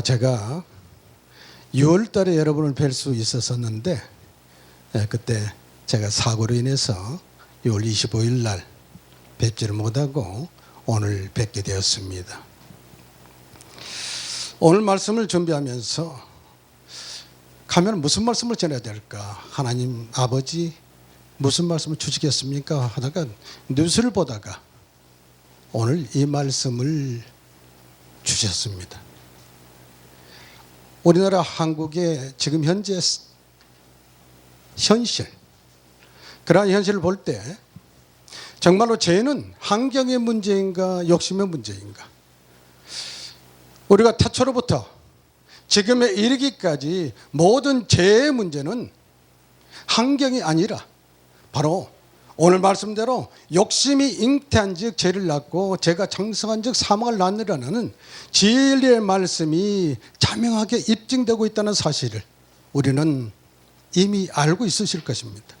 제가 6월 달에 여러분을 뵐 수 있었었는데 그때 제가 사고로 인해서 6월 25일 날 뵙지를 못하고 오늘 뵙게 되었습니다. 오늘 말씀을 준비하면서 가면 무슨 말씀을 전해야 될까? 하나님 아버지 무슨 말씀을 주시겠습니까? 하다가 뉴스를 보다가 오늘 이 말씀을 주셨습니다. 우리나라 한국의 지금 현재 현실, 그러한 현실을 볼 때 정말로 죄는 환경의 문제인가 욕심의 문제인가? 우리가 태초로부터 지금에 이르기까지 모든 죄의 문제는 환경이 아니라 바로 오늘 말씀대로 욕심이 잉태한 즉 죄를 낳고 죄가 장성한 즉 사망을 낳느라는 진리의 말씀이 자명하게 입증되고 있다는 사실을 우리는 이미 알고 있으실 것입니다.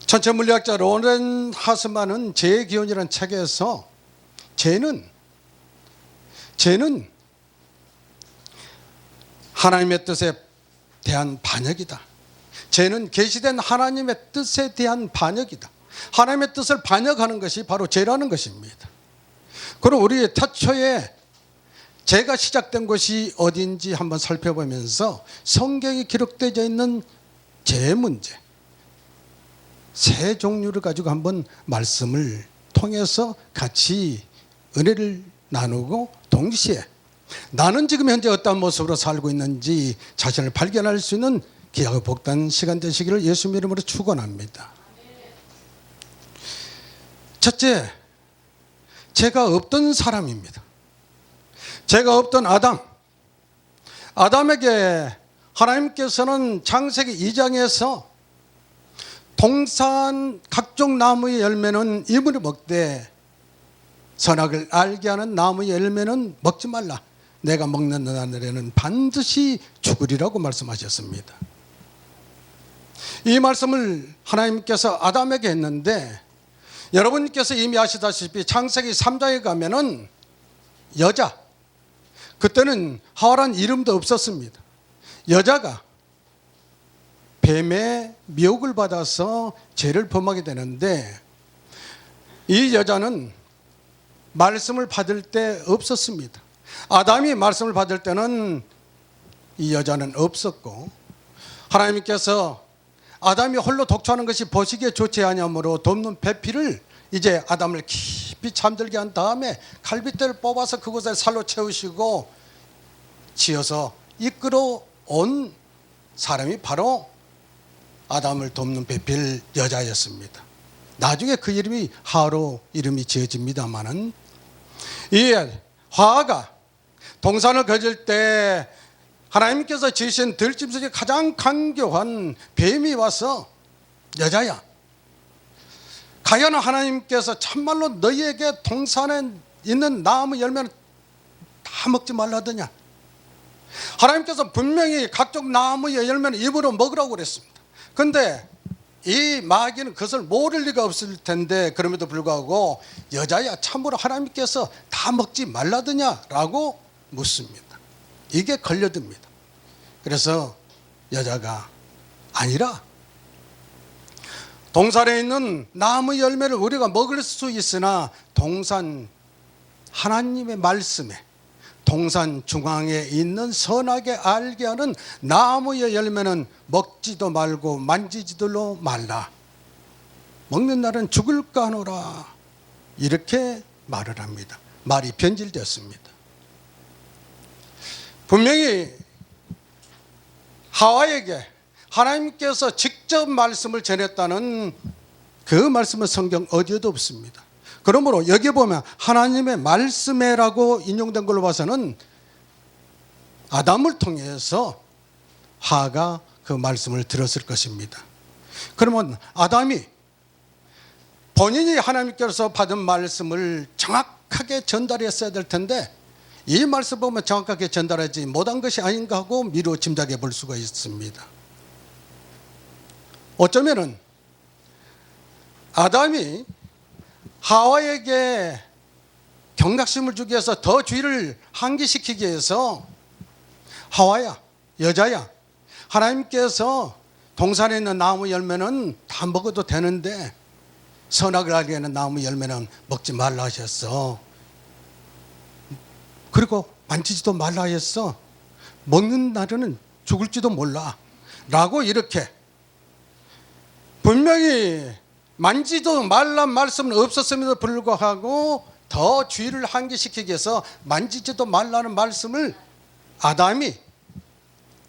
천체물리학자 로렌 하스만은 죄의 기원이라는 책에서 죄는 하나님의 뜻에 대한 반역이다. 죄는 계시된 하나님의 뜻에 대한 반역이다. 하나님의 뜻을 반역하는 것이 바로 죄라는 것입니다. 그럼 우리 태초에 죄가 시작된 곳이 어딘지 한번 살펴보면서 성경에 기록되어 있는 죄의 문제 세 종류를 가지고 한번 말씀을 통해서 같이 은혜를 나누고 동시에 나는 지금 현재 어떤 모습으로 살고 있는지 자신을 발견할 수 있는 귀하고 복된 시간 되시기를 예수님 이름으로 축원합니다. 첫째, 죄가 없던 사람입니다. 죄가 없던 아담에게 하나님께서는 창세기 2장에서 동산 각종 나무의 열매는 이물이 먹되 선악을 알게 하는 나무의 열매는 먹지 말라. 내가 먹는 날에는 반드시 죽으리라고 말씀하셨습니다. 이 말씀을 하나님께서 아담에게 했는데 여러분께서 이미 아시다시피 창세기 3장에 가면은 여자, 그때는 하와라는 이름도 없었습니다. 여자가 뱀의 미혹을 받아서 죄를 범하게 되는데 이 여자는 말씀을 받을 때 없었습니다. 아담이 말씀을 받을 때는 이 여자는 없었고 하나님께서 아담이 홀로 독초하는 것이 보시기에 좋지 아니하므로 돕는 배필을 이제 아담을 깊이 잠들게 한 다음에 갈빗대를 뽑아서 그곳에 살로 채우시고 지어서 이끌어 온 사람이 바로 아담을 돕는 배필 여자였습니다. 나중에 그 이름이 하와로 이름이 지어집니다마는 이 하와가 동산을 거질 때 하나님께서 지으신 들짐승 중에 가장 강교한 뱀이 와서 여자야, 과연 하나님께서 참말로 너희에게 동산에 있는 나무 열매는 다 먹지 말라더냐? 하나님께서 분명히 각종 나무의 열매는 입으로 먹으라고 그랬습니다. 그런데 이 마귀는 그것을 모를 리가 없을 텐데 그럼에도 불구하고 여자야, 참으로 하나님께서 다 먹지 말라더냐라고 묻습니다. 이게 걸려듭니다. 그래서 여자가 아니라 동산에 있는 나무 열매를 우리가 먹을 수 있으나 동산 하나님의 말씀에 동산 중앙에 있는 선하게 알게 하는 나무의 열매는 먹지도 말고 만지지도 말라. 먹는 날은 죽을까 하노라. 이렇게 말을 합니다. 말이 변질되었습니다. 분명히 하와에게 하나님께서 직접 말씀을 전했다는 그 말씀은 성경 어디에도 없습니다. 그러므로 여기 보면 하나님의 말씀에라고 인용된 걸로 봐서는 아담을 통해서 하와가 그 말씀을 들었을 것입니다. 그러면 아담이 본인이 하나님께서 받은 말씀을 정확하게 전달했어야 될 텐데 이 말씀 보면 정확하게 전달하지 못한 것이 아닌가 하고 미루어 짐작해 볼 수가 있습니다. 어쩌면은 아담이 하와에게 경각심을 주기 위해서 더 주의를 환기시키기 위해서 하와야, 여자야, 하나님께서 동산에 있는 나무 열매는 다 먹어도 되는데 선악을 알게 하는 나무 열매는 먹지 말라 하셨어. 그리고 만지지도 말라 하셨어. 먹는 날에는 죽을지도 몰라 라고 이렇게 분명히 만지도 말란 말씀은 없었음에도 불구하고 더 주의를 환기시키기 위해서 만지지도 말라는 말씀을 아담이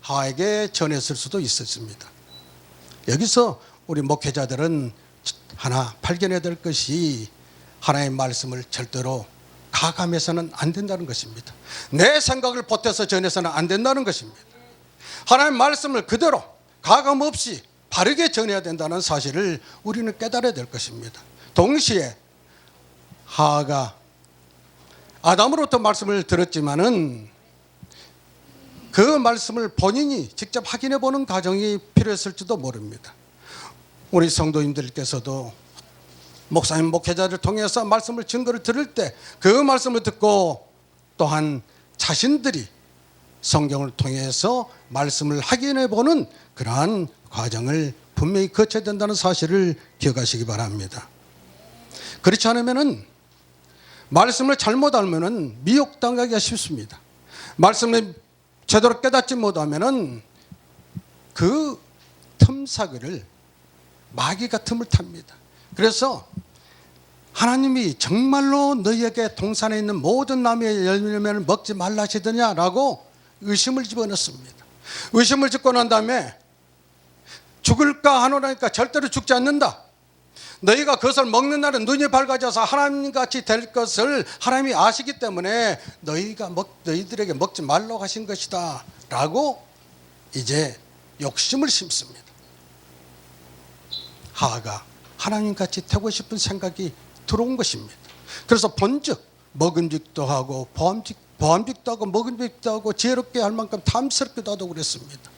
하와에게 전했을 수도 있었습니다. 여기서 우리 목회자들은 하나 발견해야 될 것이 하나님의 말씀을 절대로 가감해서는 안 된다는 것입니다. 내 생각을 보태서 전해서는 안 된다는 것입니다. 하나님의 말씀을 그대로 가감 없이 바르게 전해야 된다는 사실을 우리는 깨달아야 될 것입니다. 동시에 하와가 아담으로부터 말씀을 들었지만은 그 말씀을 본인이 직접 확인해 보는 과정이 필요했을지도 모릅니다. 우리 성도님들께서도 목사님, 목회자를 통해서 말씀을 증거를 들을 때 그 말씀을 듣고 또한 자신들이 성경을 통해서 말씀을 확인해 보는 그러한 과정을 분명히 거쳐야 된다는 사실을 기억하시기 바랍니다. 그렇지 않으면은 말씀을 잘못 알면은 미혹당하기가 쉽습니다. 말씀을 제대로 깨닫지 못하면은 그 틈사귀를 마귀가 틈을 탑니다. 그래서 하나님이 정말로 너희에게 동산에 있는 모든 나무의 열매를 먹지 말라 하시더냐라고 의심을 집어넣습니다. 의심을 짓고 난 다음에 죽을까 하노라니까 절대로 죽지 않는다. 너희가 그것을 먹는 날은 눈이 밝아져서 하나님같이 될 것을 하나님이 아시기 때문에 너희들에게 먹지 말라고 하신 것이다 라고 이제 욕심을 심습니다. 하와가 하나님같이 되고 싶은 생각이 들어온 것입니다. 그래서 본즉 먹음직도 하고 보암직도 하고 먹음직도 하고 지혜롭게 할 만큼 탐스럽기도 하고 그랬습니다.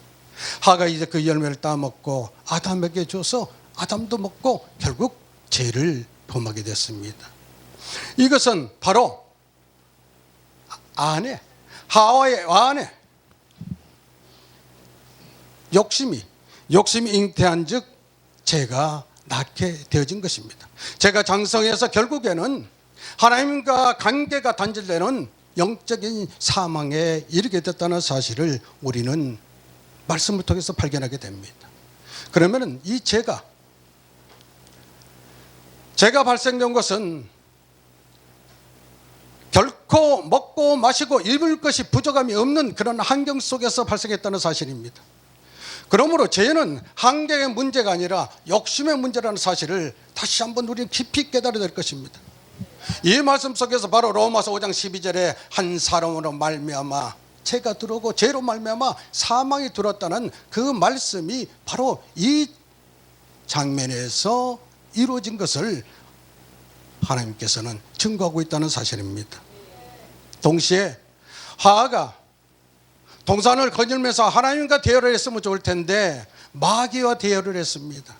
하와가 이제 그 열매를 따먹고 아담에게 줘서 아담도 먹고 결국 죄를 범하게 됐습니다. 이것은 바로 하와의 안에 욕심이 잉태한 즉 죄가 낳게 되어진 것입니다. 죄가 장성해서 결국에는 하나님과 관계가 단절되는 영적인 사망에 이르게 됐다는 사실을 우리는 말씀을 통해서 발견하게 됩니다. 그러면 이 죄가 발생된 것은 결코 먹고 마시고 입을 것이 부족함이 없는 그런 환경 속에서 발생했다는 사실입니다. 그러므로 죄는 환경의 문제가 아니라 욕심의 문제라는 사실을 다시 한번 우리는 깊이 깨달아야 될 것입니다. 이 말씀 속에서 바로 로마서 5장 12절에 한 사람으로 말미암아 죄가 들어오고 죄로 말미암아 사망이 들어왔다는 그 말씀이 바로 이 장면에서 이루어진 것을 하나님께서는 증거하고 있다는 사실입니다. 동시에 하와가 동산을 거닐면서 하나님과 대화를 했으면 좋을 텐데 마귀와 대화를 했습니다.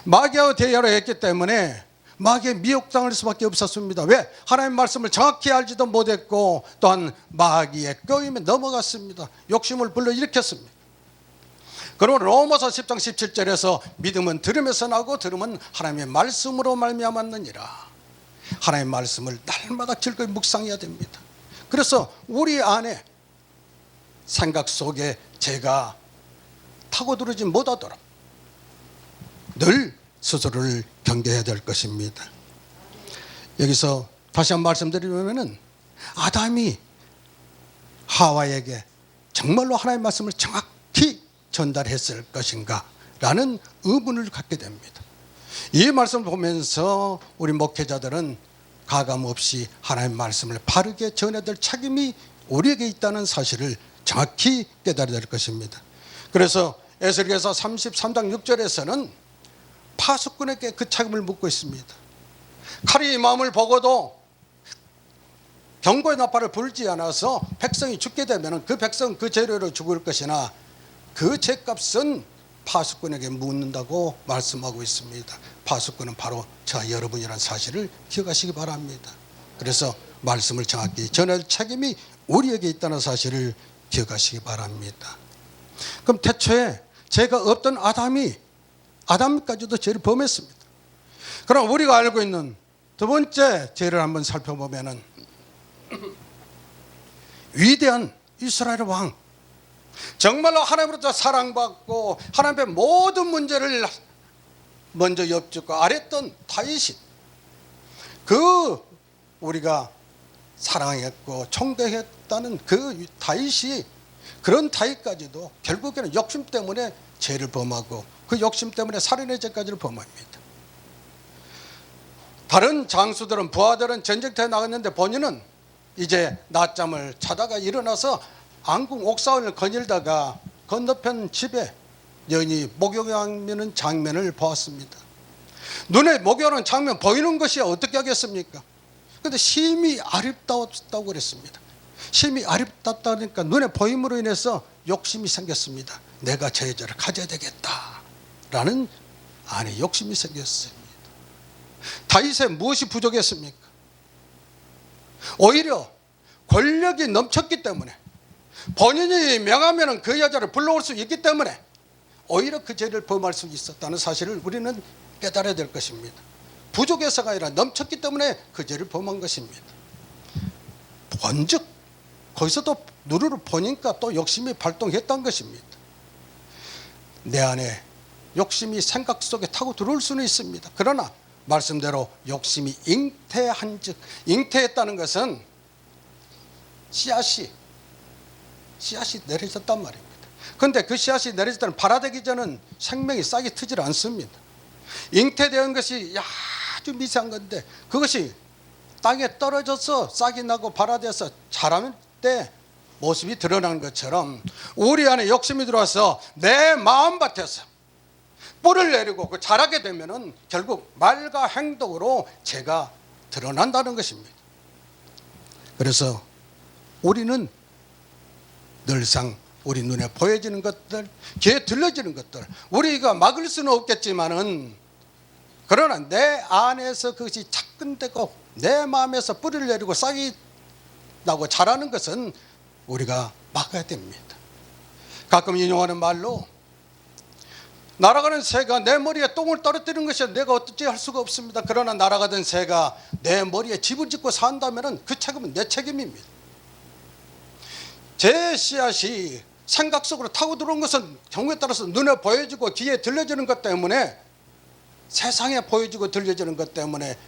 마귀와 대화를 했기 때문에 마귀에 미혹당할 수밖에 없었습니다. 왜? 하나님의 말씀을 정확히 알지도 못했고 또한 마귀의 끄임에 넘어갔습니다. 욕심을 불러일으켰습니다. 그러면 로마서 10장 17절에서 믿음은 들음에서 나고 들음은 하나님의 말씀으로 말미암았느니라. 하나님의 말씀을 날마다 즐거이 묵상해야 됩니다. 그래서 우리 안에 생각 속에 죄가 타고들지 못하도록 늘 스스로를 경계해야 될 것입니다. 여기서 다시 한번 말씀드리면 아담이 하와에게 정말로 하나님의 말씀을 정확히 전달했을 것인가 라는 의문을 갖게 됩니다. 이 말씀을 보면서 우리 목회자들은 가감없이 하나님의 말씀을 바르게 전해야 될 책임이 우리에게 있다는 사실을 정확히 깨달아야 될 것입니다. 그래서 에스겔서 33장 6절에서는 파수꾼에게 그 책임을 묻고 있습니다. 칼이 이 마음을 보고도 경고의 나팔을 불지 않아서 백성이 죽게 되면 그 백성 그 재료로 죽을 것이나 그 죄값은 파수꾼에게 묻는다고 말씀하고 있습니다. 파수꾼은 바로 저와 여러분이라는 사실을 기억하시기 바랍니다. 그래서 말씀을 정확히 전할 책임이 우리에게 있다는 사실을 기억하시기 바랍니다. 그럼 태초에 죄가 없던 아담까지도 죄를 범했습니다. 그럼 우리가 알고 있는 두 번째 죄를 한번 살펴보면은 위대한 이스라엘 왕, 정말로 하나님으로부터 사랑받고 하나님의 모든 문제를 먼저 엽죽고 아랬던 다윗이, 그 우리가 사랑했고 존경했다는 그 다윗이, 그런 다윗까지도 결국에는 욕심 때문에 죄를 범하고 그 욕심 때문에 살인의 죄까지를 범합니다. 다른 장수들은, 부하들은 전쟁터에 나갔는데 본인은 이제 낮잠을 자다가 일어나서 안궁 옥상을 거닐다가 건너편 집에 여인이 목욕하는 장면을 보았습니다. 눈에 목욕하는 장면 보이는 것이 어떻게 하겠습니까? 그런데 심히 아름다웠다고 그랬습니다. 심히 아름답다니까 눈에 보임으로 인해서 욕심이 생겼습니다. 내가 저 여자를 가져야 되겠다라는 안에 욕심이 생겼습니다. 다윗에 무엇이 부족했습니까? 오히려 권력이 넘쳤기 때문에, 본인이 명하면 그 여자를 불러올 수 있기 때문에 오히려 그 죄를 범할 수 있었다는 사실을 우리는 깨달아야 될 것입니다. 부족해서가 아니라 넘쳤기 때문에 그 죄를 범한 것입니다. 본즉 거기서도 누르르 보니까 또 욕심이 발동했던 것입니다. 내 안에 욕심이 생각 속에 타고 들어올 수는 있습니다. 그러나 말씀대로 욕심이 잉태한즉, 잉태했다는 것은 씨앗이 내려졌단 말입니다. 그런데 그 씨앗이 내려질 때는 발화되기 전은 생명이 싹이 트질 않습니다. 잉태된 것이 아주 미세한 건데 그것이 땅에 떨어져서 싹이 나고 발화돼서 자랄 때 모습이 드러나는 것처럼 우리 안에 욕심이 들어와서 내 마음밭에서 뿌리를 내리고 그 자라게 되면은 결국 말과 행동으로 죄가 드러난다는 것입니다. 그래서 우리는 늘상 우리 눈에 보여지는 것들, 귀에 들려지는 것들, 우리가 막을 수는 없겠지만은, 그러나 내 안에서 그것이 착근되고 내 마음에서 뿌리를 내리고 싹이 나고 자라는 것은 우리가 막아야 됩니다. 가끔 인용하는 말로, 날아가는 새가 내 머리에 똥을 떨어뜨리는 것이 내가 어떻게 할 수가 없습니다. 그러나 날아가던 새가 내 머리에 집을 짓고 산다면 그 책임은 내 책임입니다. 제 씨앗이 생각 속으로 타고 들어온 것은 경우에 따라서 눈에 보여지고 귀에 들려지는 것 때문에, 세상에 보여지고 들려지는 것 때문에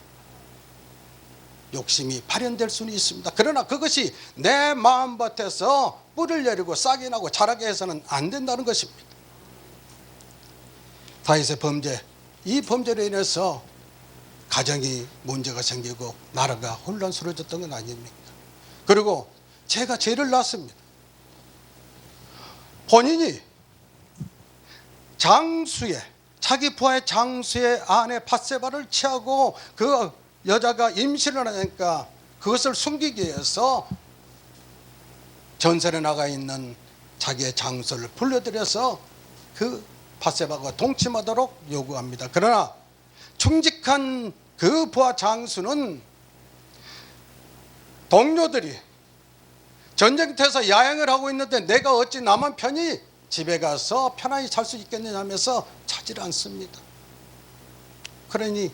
욕심이 발현될 수는 있습니다. 그러나 그것이 내 마음밭에서 뿌리를 내리고 싹이 나고 자라게 해서는 안 된다는 것입니다. 다윗의 범죄, 이 범죄로 인해서 가정이 문제가 생기고 나라가 혼란스러워졌던 건 아닙니까? 그리고 제가 죄를 낳습니다. 본인이 장수의, 자기 부하의 장수의 아내 밧세바를 취하고 그 여자가 임신을 하니까 그것을 숨기기 위해서 전선에 나가 있는 자기의 장수를 불러들여서 그 밧세바가 동침하도록 요구합니다. 그러나 충직한 그 부하 장수는 동료들이 전쟁터에서 야행을 하고 있는데 내가 어찌 나만 편히 집에 가서 편안히 잘 수 있겠느냐 하면서 차지를 않습니다. 그러니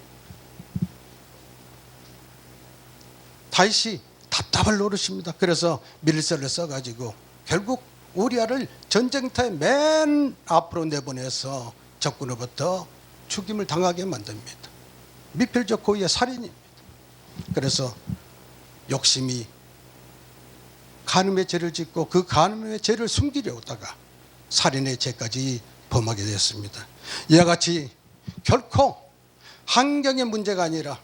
다윗이 답답할 노릇입니다. 그래서 밀세를 써가지고 결국 우리아를 전쟁터에 맨 앞으로 내보내서 적군으로부터 죽임을 당하게 만듭니다. 미필적 고의의 살인입니다. 그래서 욕심이 간음의 죄를 짓고 그 간음의 죄를 숨기려다가 살인의 죄까지 범하게 되었습니다. 이와 같이 결코 환경의 문제가 아니라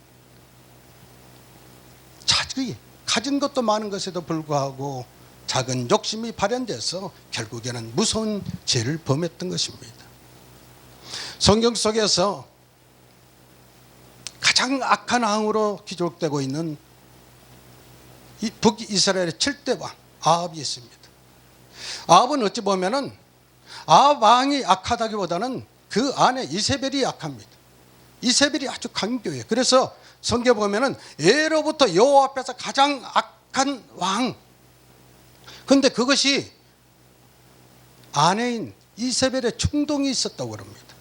자기 가진 것도 많은 것에도 불구하고 작은 욕심이 발현돼서 결국에는 무서운 죄를 범했던 것입니다. 성경 속에서 가장 악한 왕으로 기록되고 있는 이 북이스라엘의 7대 왕 아합이 있습니다. 아합은 어찌 보면은 아합 왕이 악하다기보다는 그 안에 이세벨이 악합니다. 이세벨이 아주 강교해요. 그래서 성경에 보면은 예로부터 여호와 앞에서 가장 악한 왕. 그런데 그것이 아내인 이세벨의 충동이 있었다고 그럽니다.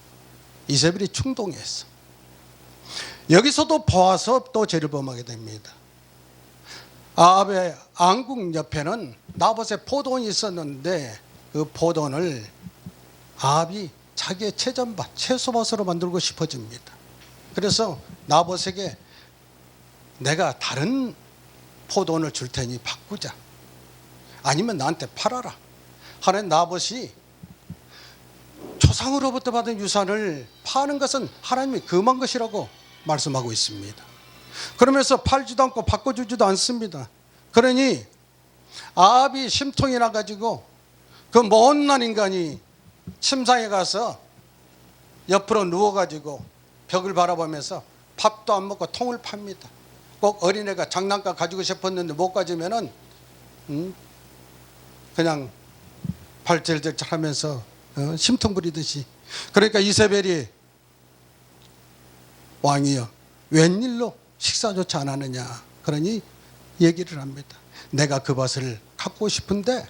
이세벨이 충동했어. 여기서도 보아서 또 죄를 범하게 됩니다. 아합의 안국 옆에는 나봇의 포도원이 있었는데 그 포도원을 아합이 자기의 채전밭, 채소밭으로 만들고 싶어집니다. 그래서 나봇에게 내가 다른 포도원을 줄 테니 바꾸자. 아니면 나한테 팔아라. 하는 나봇이 조상으로부터 받은 유산을 파는 것은 하나님이 금한 것이라고 말씀하고 있습니다. 그러면서 팔지도 않고 바꿔주지도 않습니다. 그러니 아합이 심통이 나가지고 그 못난 인간이 침상에 가서 옆으로 누워가지고 벽을 바라보면서 밥도 안 먹고 통을 팝니다. 꼭 어린애가 장난감 가지고 싶었는데 못 가지면은 그냥 발질질 하면서 심통 부리듯이. 그러니까 이세벨이 왕이여 웬일로 식사조차 안 하느냐. 그러니 얘기를 합니다. 내가 그 밭을 갖고 싶은데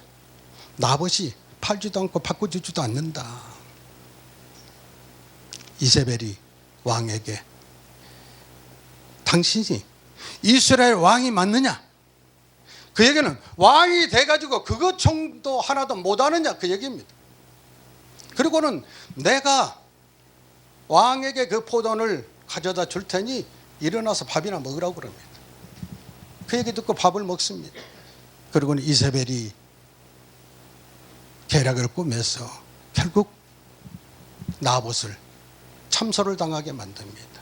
나봇이 팔지도 않고 바꿔주지도 않는다. 이세벨이 왕에게 당신이 이스라엘 왕이 맞느냐? 그 얘기는 왕이 돼가지고 그것 정도 하나도 못하느냐 그 얘기입니다. 그리고는 내가 왕에게 그 포도원을 가져다 줄 테니 일어나서 밥이나 먹으라고 그럽니다. 그 얘기 듣고 밥을 먹습니다. 그리고는 이세벨이 계략을 꾸며서 결국 나봇을 참소를 당하게 만듭니다.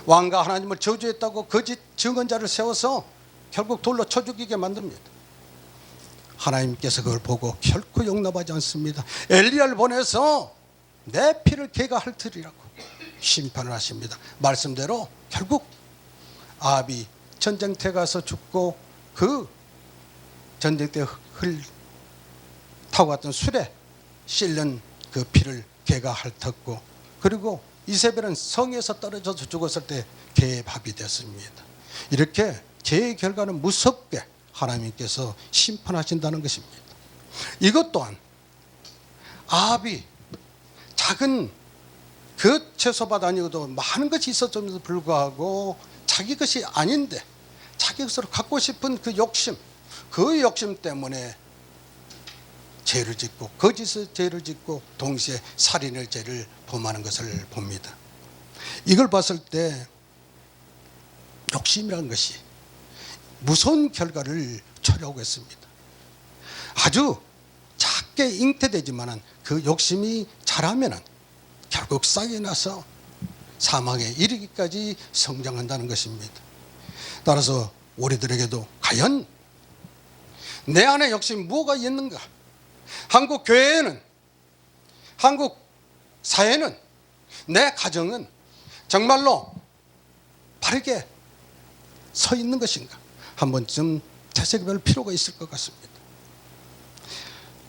왕과 하나님을 저주했다고 거짓 증언자를 세워서 결국 돌로 쳐 죽이게 만듭니다. 하나님께서 그걸 보고 결코 용납하지 않습니다. 엘리야를 보내서 내 피를 걔가 핥으리라고 심판을 하십니다. 말씀대로 결국 아합이 전쟁터에 가서 죽고 그 전쟁터에 타고 갔던 술에 씻는 그 피를 걔가 핥았고, 그리고 이세벨은 성에서 떨어져서 죽었을 때 걔의 밥이 됐습니다. 이렇게 죄의 결과는 무섭게 하나님께서 심판하신다는 것입니다. 이것 또한 아합이 작은 그 채소밭 아니고도 많은 것이 있었음에도 불구하고 자기 것이 아닌데 자기 것으로 갖고 싶은 그 욕심, 그 욕심 때문에 죄를 짓고 거짓의 죄를 짓고 동시에 살인의 죄를 범하는 것을 봅니다. 이걸 봤을 때 욕심이라는 것이 무서운 결과를 초래하고 있습니다. 아주 작게 잉태되지만 그 욕심이 자라면 결국 싹이 나서 사망에 이르기까지 성장한다는 것입니다. 따라서 우리들에게도 과연 내 안에 욕심이 뭐가 있는가? 한국 교회에는, 한국 사회는, 내 가정은 정말로 바르게 서 있는 것인가? 한 번쯤 되새겨볼 필요가 있을 것 같습니다.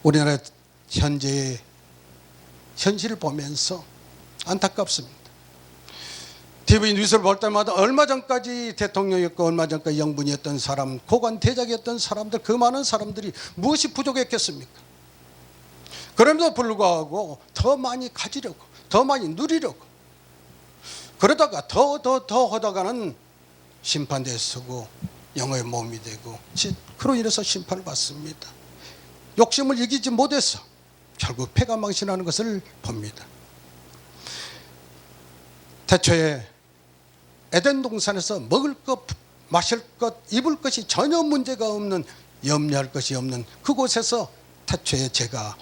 우리나라 현재의 현실을 보면서 안타깝습니다. TV 뉴스를 볼 때마다 얼마 전까지 대통령이었고 얼마 전까지 영분이었던 사람, 고관 대작이었던 사람들, 그 많은 사람들이 무엇이 부족했겠습니까? 그럼에도 불구하고 더 많이 가지려고, 더 많이 누리려고 그러다가 더 하다가는 심판대에 서고 영어의 몸이 되고 그로 인해서 심판을 받습니다. 욕심을 이기지 못해서 결국 패가 망신하는 것을 봅니다. 태초에 에덴 동산에서 먹을 것, 마실 것, 입을 것이 전혀 문제가 없는, 염려할 것이 없는 그곳에서 태초에 죄가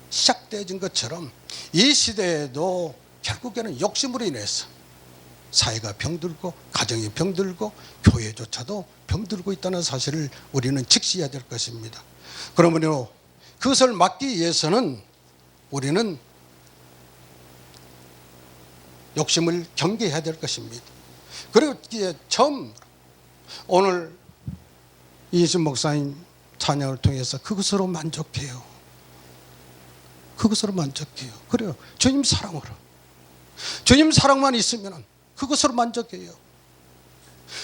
시작되어진 것처럼 이 시대에도 결국에는 욕심으로 인해서 사회가 병들고 가정이 병들고 교회조차도 병들고 있다는 사실을 우리는 직시해야 될 것입니다. 그러므로 그것을 막기 위해서는 우리는 욕심을 경계해야 될 것입니다. 그리고 처음 오늘 이희준 목사님 찬양을 통해서 그것으로 만족해요. 그것으로 만족해요. 그래요. 주님 사랑으로. 주님 사랑만 있으면 그것으로 만족해요.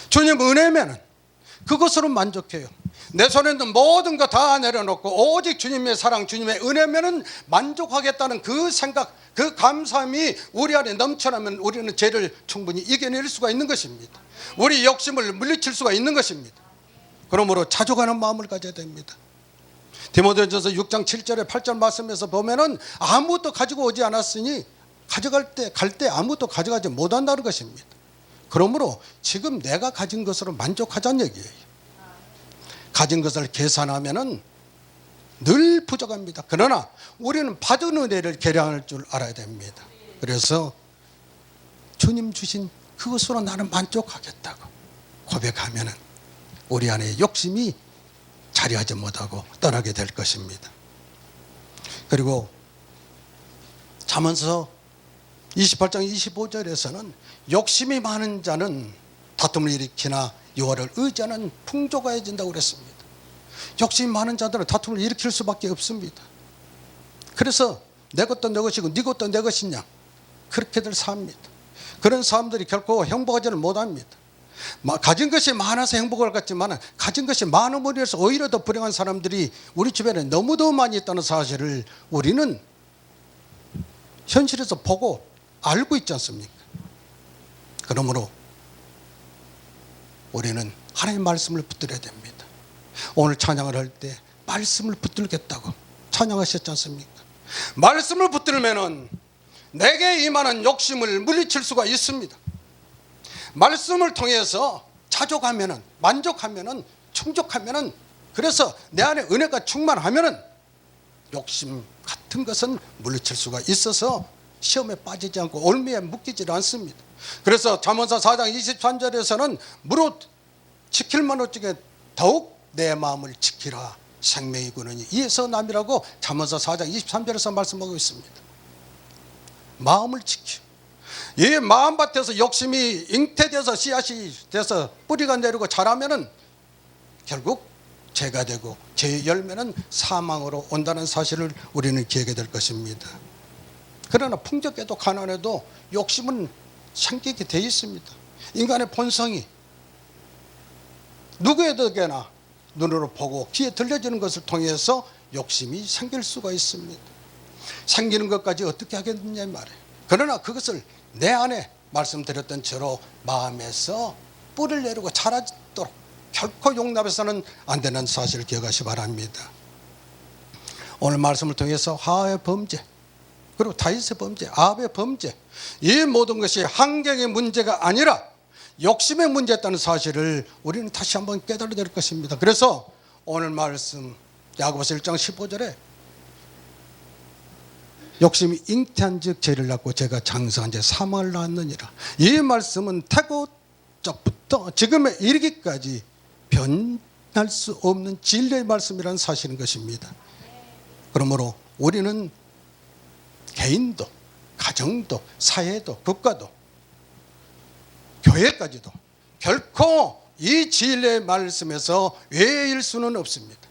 주님 은혜면은 그것으로 만족해요. 내 손에 있는 모든 거 다 내려놓고 오직 주님의 사랑, 주님의 은혜면은 만족하겠다는 그 생각, 그 감사함이 우리 안에 넘쳐나면 우리는 죄를 충분히 이겨낼 수가 있는 것입니다. 우리 욕심을 물리칠 수가 있는 것입니다. 그러므로 자족하는 마음을 가져야 됩니다. 디모데전서 6장 7절에 8절 말씀에서 보면은 아무것도 가지고 오지 않았으니 갈 때 아무것도 가져가지 못한다는 것입니다. 그러므로 지금 내가 가진 것으로 만족하자는 얘기예요. 가진 것을 계산하면은 늘 부족합니다. 그러나 우리는 받은 은혜를 계량할 줄 알아야 됩니다. 그래서 주님 주신 그것으로 나는 만족하겠다고 고백하면은 우리 안에 욕심이 자리하지 못하고 떠나게 될 것입니다. 그리고 잠언서 28장 25절에서는 욕심이 많은 자는 다툼을 일으키나 여호와를 의지하는 풍조가 해진다고 그랬습니다. 욕심이 많은 자들은 다툼을 일으킬 수밖에 없습니다. 그래서 내 것도 내 것이고 네 것도 내 것이냐 그렇게들 삽니다. 그런 사람들이 결코 행복하지는 못합니다. 가진 것이 많아서 행복할 것 같지만 가진 것이 많음으로 인해서 오히려 더 불행한 사람들이 우리 주변에 너무도 많이 있다는 사실을 우리는 현실에서 보고 알고 있지 않습니까? 그러므로 우리는 하나님의 말씀을 붙들어야 됩니다. 오늘 찬양을 할 때 말씀을 붙들겠다고 찬양하셨지 않습니까? 말씀을 붙들면은 내게 임하는 욕심을 물리칠 수가 있습니다. 말씀을 통해서 자족하면은, 만족하면은, 충족하면은, 그래서 내 안에 은혜가 충만하면은 욕심 같은 것은 물리칠 수가 있어서 시험에 빠지지 않고 올무에 묶이지 않습니다. 그래서 잠언서 4장 23절에서는 무릇 지킬 만한 중에 더욱 내 마음을 지키라 생명이 구느니 이에서 남이라고 잠언서 4장 23절에서 말씀하고 있습니다. 마음을 지켜. 이 마음밭에서 욕심이 잉태돼서 씨앗이 돼서 뿌리가 내리고 자라면은 결국 죄가 되고 죄의 열매는 사망으로 온다는 사실을 우리는 기억해야 될 것입니다. 그러나 풍족해도 가난해도 욕심은 생기게 돼 있습니다. 인간의 본성이 누구에게나 눈으로 보고 귀에 들려지는 것을 통해서 욕심이 생길 수가 있습니다. 생기는 것까지 어떻게 하겠느냐 말이에요. 그러나 그것을 내 안에 말씀드렸던 대로 마음에서 뿌리를 내리고 자라도록 결코 용납해서는 안 되는 사실을 기억하시 바랍니다. 오늘 말씀을 통해서 하와의 범죄, 그리고 다윗의 범죄, 아합의 범죄, 이 모든 것이 환경의 문제가 아니라 욕심의 문제였다는 사실을 우리는 다시 한번 깨달아야 될 것입니다. 그래서 오늘 말씀 야고보서 1장 15절에 욕심이 잉태한 즉 죄를 낳고 죄가 장성한 즉 사망을 낳았느니라. 이 말씀은 태고적부터 지금에 이르기까지 변할 수 없는 진리의 말씀이라는 사실인 것입니다. 그러므로 우리는 개인도 가정도 사회도 국가도 교회까지도 결코 이 진리의 말씀에서 외일 수는 없습니다.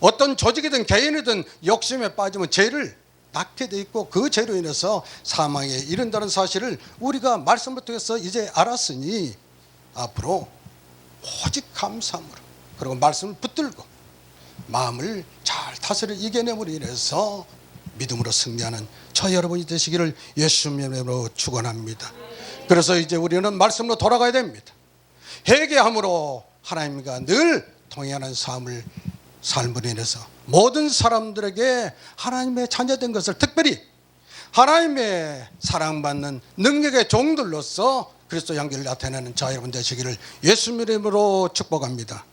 어떤 조직이든 개인이든 욕심에 빠지면 죄를 낳게 돼 있고 그 죄로 인해서 사망에 이른다는 사실을 우리가 말씀을 통해서 이제 알았으니 앞으로 오직 감사함으로 그리고 말씀을 붙들고 마음을 잘 다스려 이겨냄으로 인해서 믿음으로 승리하는 저 여러분이 되시기를 예수님의 이름으로 축원합니다. 그래서 이제 우리는 말씀으로 돌아가야 됩니다. 회개함으로 하나님과 늘 동행하는 삶으로 인해서 모든 사람들에게 하나님의 자녀된 것을 특별히 하나님의 사랑받는 능력의 종들로서 그리스도 양기를 나타내는 저 여러분 되시기를 예수님의 이름으로 축복합니다.